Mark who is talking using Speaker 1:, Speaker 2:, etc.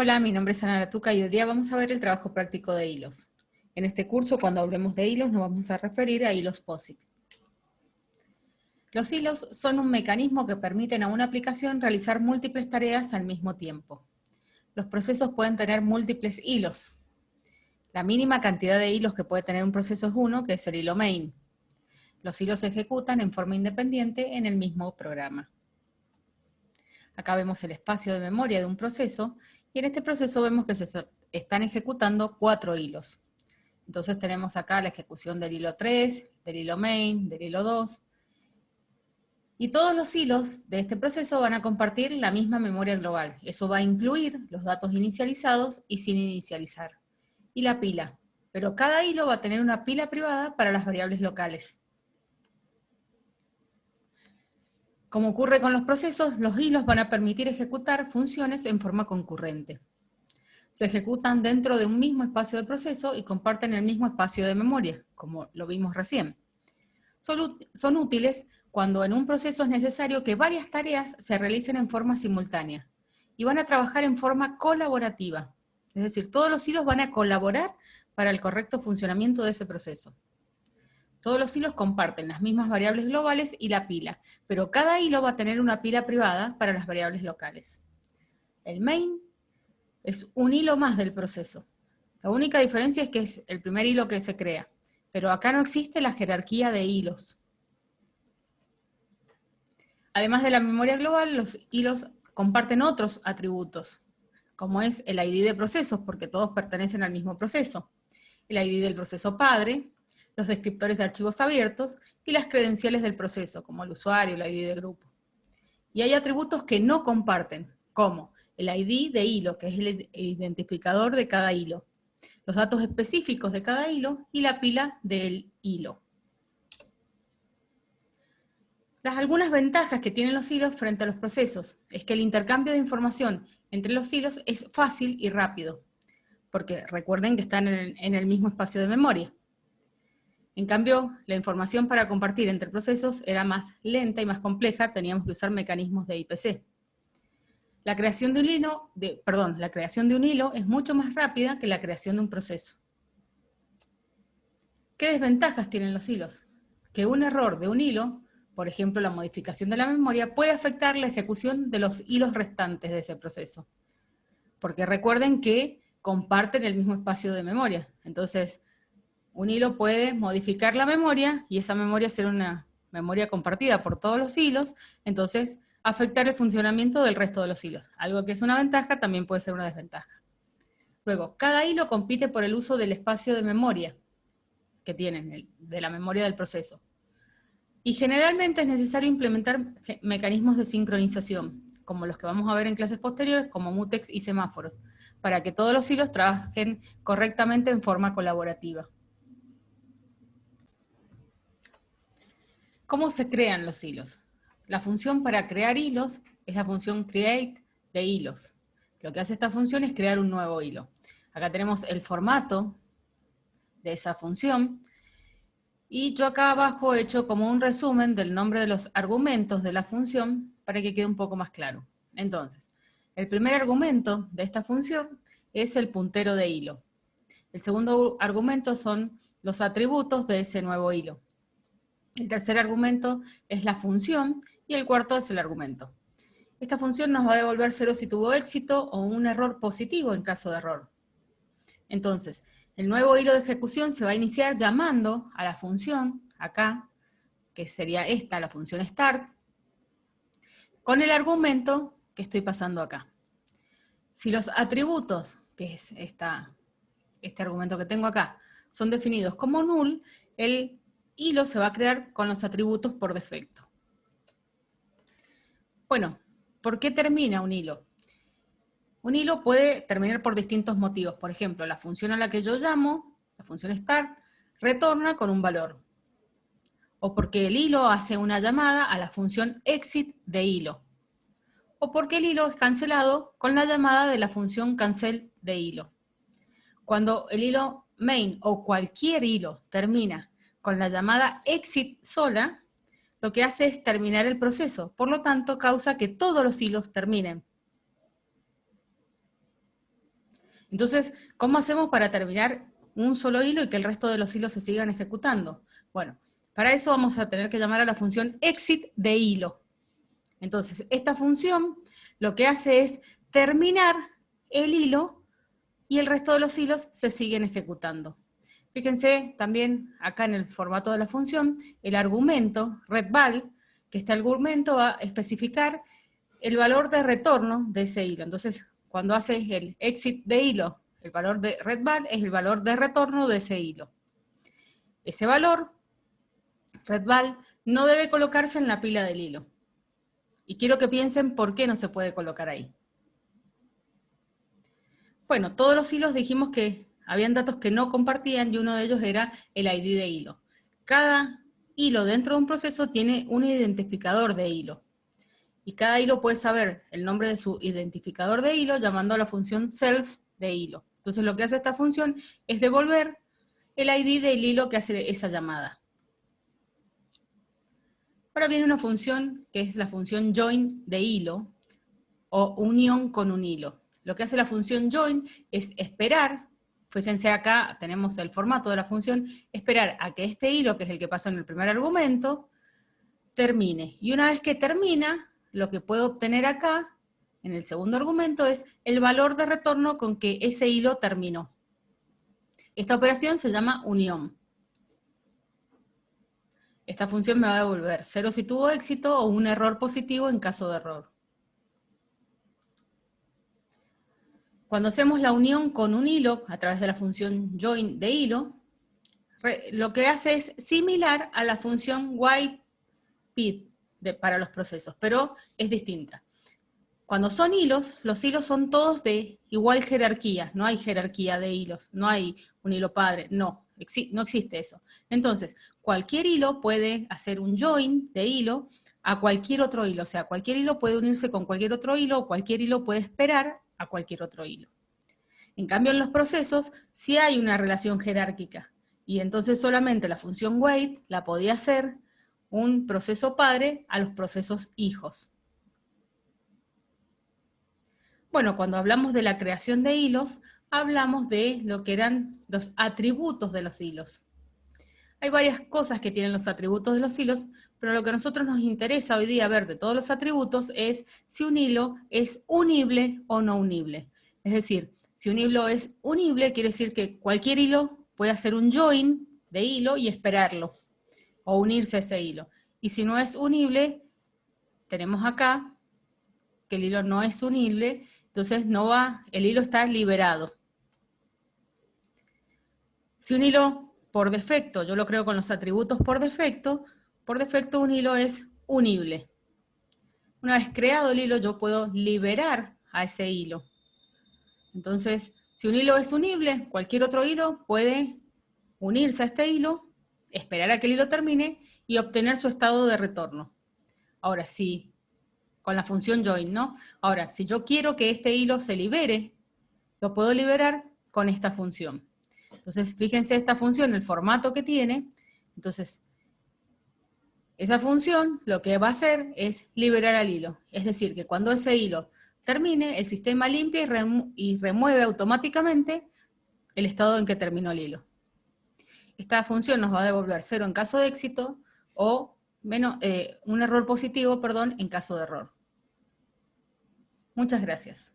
Speaker 1: Hola, mi nombre es Ana Latuca y hoy día vamos a ver el trabajo práctico de hilos. En este curso, cuando hablemos de hilos, nos vamos a referir a hilos POSIX. Los hilos son un mecanismo que permiten a una aplicación realizar múltiples tareas al mismo tiempo. Los procesos pueden tener múltiples hilos. La mínima cantidad de hilos que puede tener un proceso es uno, que es el hilo main. Los hilos se ejecutan en forma independiente en el mismo programa. Acá vemos el espacio de memoria de un proceso, y en este proceso vemos que se están ejecutando 4 hilos. Entonces tenemos acá la ejecución del hilo 3, del hilo main, del hilo 2, y todos los hilos de este proceso van a compartir la misma memoria global. Eso va a incluir los datos inicializados y sin inicializar, y la pila. Pero cada hilo va a tener una pila privada para las variables locales. Como ocurre con los procesos, los hilos van a permitir ejecutar funciones en forma concurrente. Se ejecutan dentro de un mismo espacio de proceso y comparten el mismo espacio de memoria, como lo vimos recién. Son útiles cuando en un proceso es necesario que varias tareas se realicen en forma simultánea y van a trabajar en forma colaborativa. Es decir, todos los hilos van a colaborar para el correcto funcionamiento de ese proceso. Todos los hilos comparten las mismas variables globales y la pila, pero cada hilo va a tener una pila privada para las variables locales. El main es un hilo más del proceso. La única diferencia es que es el primer hilo que se crea, pero acá no existe la jerarquía de hilos. Además de la memoria global, los hilos comparten otros atributos, como es el ID de procesos, porque todos pertenecen al mismo proceso, el ID del proceso padre, los descriptores de archivos abiertos y las credenciales del proceso, como el usuario, el ID de grupo. Y hay atributos que no comparten, como el ID de hilo, que es el identificador de cada hilo, los datos específicos de cada hilo y la pila del hilo. Algunas ventajas que tienen los hilos frente a los procesos es que el intercambio de información entre los hilos es fácil y rápido, porque recuerden que están en el mismo espacio de memoria. En cambio, la información para compartir entre procesos era más lenta y más compleja, teníamos que usar mecanismos de IPC. La creación de un hilo es mucho más rápida que la creación de un proceso. ¿Qué desventajas tienen los hilos? Que un error de un hilo, por ejemplo la modificación de la memoria, puede afectar la ejecución de los hilos restantes de ese proceso. Porque recuerden que comparten el mismo espacio de memoria. Entonces, un hilo puede modificar la memoria y esa memoria ser una memoria compartida por todos los hilos, entonces afectar el funcionamiento del resto de los hilos. Algo que es una ventaja también puede ser una desventaja. Luego, cada hilo compite por el uso del espacio de memoria que tienen, de la memoria del proceso. Y generalmente es necesario implementar mecanismos de sincronización, como los que vamos a ver en clases posteriores, como mutex y semáforos, para que todos los hilos trabajen correctamente en forma colaborativa. ¿Cómo se crean los hilos? La función para crear hilos es la función create de hilos. Lo que hace esta función es crear un nuevo hilo. Acá tenemos el formato de esa función, y yo acá abajo he hecho como un resumen del nombre de los argumentos de la función para que quede un poco más claro. Entonces, el primer argumento de esta función es el puntero de hilo. El segundo argumento son los atributos de ese nuevo hilo. El tercer argumento es la función y el cuarto es el argumento. Esta función nos va a devolver 0 si tuvo éxito o un error positivo en caso de error. Entonces, el nuevo hilo de ejecución se va a iniciar llamando a la función, acá, que sería esta, la función start, con el argumento que estoy pasando acá. Si los atributos, que es este argumento que tengo acá, son definidos como null, el hilo se va a crear con los atributos por defecto. Bueno, ¿por qué termina un hilo? Un hilo puede terminar por distintos motivos. Por ejemplo, la función a la que yo llamo, la función start, retorna con un valor. O porque el hilo hace una llamada a la función exit de hilo. O porque el hilo es cancelado con la llamada de la función cancel de hilo. Cuando el hilo main o cualquier hilo termina con la llamada exit sola, lo que hace es terminar el proceso. Por lo tanto, causa que todos los hilos terminen. Entonces, ¿cómo hacemos para terminar un solo hilo y que el resto de los hilos se sigan ejecutando? Bueno, para eso vamos a tener que llamar a la función exit de hilo. Entonces, esta función lo que hace es terminar el hilo y el resto de los hilos se siguen ejecutando. Fíjense también acá en el formato de la función, el argumento, retval, que este argumento va a especificar el valor de retorno de ese hilo. Entonces, cuando haces el exit de hilo, el valor de retval es el valor de retorno de ese hilo. Ese valor, retval, no debe colocarse en la pila del hilo. Y quiero que piensen por qué no se puede colocar ahí. Bueno, todos los hilos dijimos que habían datos que no compartían y uno de ellos era el ID de hilo. Cada hilo dentro de un proceso tiene un identificador de hilo. Y cada hilo puede saber el nombre de su identificador de hilo llamando a la función self de hilo. Entonces lo que hace esta función es devolver el ID del hilo que hace esa llamada. Ahora viene una función que es la función join de hilo o unión con un hilo. Lo que hace la función join es esperar, fíjense acá tenemos el formato de la función, esperar a que este hilo, que es el que pasó en el primer argumento, termine. Y una vez que termina, lo que puedo obtener acá, en el segundo argumento, es el valor de retorno con que ese hilo terminó. Esta operación se llama unión. Esta función me va a devolver 0 si tuvo éxito o un error positivo en caso de error. Cuando hacemos la unión con un hilo, a través de la función join de hilo, lo que hace es similar a la función whitePid para los procesos, pero es distinta. Cuando son hilos, los hilos son todos de igual jerarquía, no hay jerarquía de hilos, no hay un hilo padre, no existe eso. Entonces, cualquier hilo puede hacer un join de hilo a cualquier otro hilo, o sea, cualquier hilo puede unirse con cualquier otro hilo, o cualquier hilo puede esperar a cualquier otro hilo. En cambio, en los procesos sí hay una relación jerárquica, y entonces solamente la función wait la podía hacer un proceso padre a los procesos hijos. Bueno, cuando hablamos de la creación de hilos, hablamos de lo que eran los atributos de los hilos. Hay varias cosas que tienen los atributos de los hilos, pero lo que a nosotros nos interesa hoy día ver de todos los atributos es si un hilo es unible o no unible. Es decir, si un hilo es unible, quiere decir que cualquier hilo puede hacer un join de hilo y esperarlo, o unirse a ese hilo. Y si no es unible, tenemos acá que el hilo no es unible, entonces no va, el hilo está liberado. Si un hilo por defecto, yo lo creo con los atributos por defecto un hilo es unible. Una vez creado el hilo, yo puedo liberar a ese hilo. Entonces, si un hilo es unible, cualquier otro hilo puede unirse a este hilo, esperar a que el hilo termine y obtener su estado de retorno. Ahora, sí, con la función join, ¿no? Ahora, si yo quiero que este hilo se libere, lo puedo liberar con esta función. Entonces, fíjense esta función, el formato que tiene. Entonces, esa función lo que va a hacer es liberar al hilo. Es decir, que cuando ese hilo termine, el sistema limpia y remueve automáticamente el estado en que terminó el hilo. Esta función nos va a devolver 0 en caso de éxito o un error positivo, en caso de error. Muchas gracias.